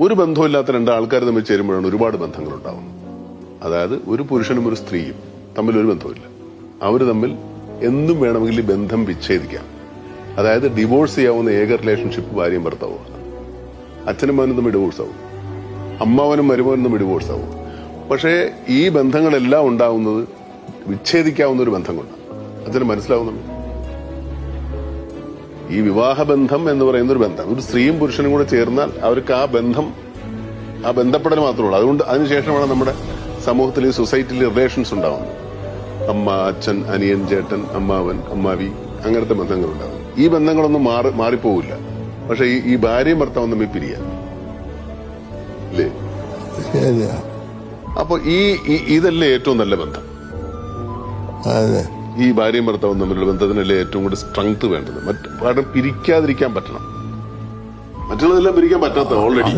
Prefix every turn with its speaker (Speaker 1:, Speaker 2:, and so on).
Speaker 1: ഒരു ബന്ധമില്ലാത്ത രണ്ട് ആൾക്കാർ തമ്മിൽ ചേരുമ്പോഴാണ് ഒരുപാട് ബന്ധങ്ങൾ ഉണ്ടാവുന്നത്. അതായത് ഒരു പുരുഷനും ഒരു സ്ത്രീയും തമ്മിൽ ഒരു ബന്ധമില്ല. അവർ തമ്മിൽ എന്തും വേണമെങ്കിൽ ഈ ബന്ധം വിച്ഛേദിക്കാം. അതായത് ഡിവോഴ്സ് ചെയ്യാവുന്ന ഏക റിലേഷൻഷിപ്പ് ഭാര്യയും ഭർത്താവുക. അച്ഛനും മകനും തമ്മിൽ ഡിവോഴ്സ് ആവും, അമ്മാവനും മരുമകനും തമ്മിൽ ഡിവോഴ്സ് ആവും. പക്ഷേ ഈ ബന്ധങ്ങളെല്ലാം ഉണ്ടാവുന്നത് വിച്ഛേദിക്കാവുന്ന ഒരു ബന്ധം കൊണ്ടാണ്. അതിന് മനസ്സിലാവുന്നുണ്ട്. ഈ വിവാഹബന്ധം എന്ന് പറയുന്ന ഒരു ബന്ധം, ഒരു സ്ത്രീയും പുരുഷനും കൂടെ ചേർന്നാൽ അവർക്ക് ആ ബന്ധപ്പെടൽ മാത്രമേ ഉള്ളൂ. അതുകൊണ്ട് അതിനുശേഷമാണ് നമ്മുടെ സമൂഹത്തിൽ ഈ സൊസൈറ്റിയിൽ റിലേഷൻസ് ഉണ്ടാവുന്നത്. അമ്മ, അച്ഛൻ, അനിയൻ, ചേട്ടൻ, അമ്മാവൻ, അമ്മാവി, അങ്ങനത്തെ ബന്ധങ്ങൾ ഉണ്ടാവും. ഈ ബന്ധങ്ങളൊന്നും മാറിപ്പോവില്ല. പക്ഷെ ഈ ഭാര്യയും ഭർത്താവും തമ്മിൽ പിരിയാം അല്ലേ? അപ്പൊ ഇതല്ലേ ഏറ്റവും നല്ല ബന്ധം? ഈ ഭാര്യയും ഭർത്താവും തമ്മിലുള്ള ബന്ധത്തിനല്ലേ ഏറ്റവും കൂടുതൽ സ്ട്രെങ്ത് വേണ്ടത്. പകരം പിരിക്കാതിരിക്കാൻ പറ്റണം. മറ്റുള്ളതെല്ലാം പിരിക്കാൻ പറ്റാത്ത ഓൾറെഡി.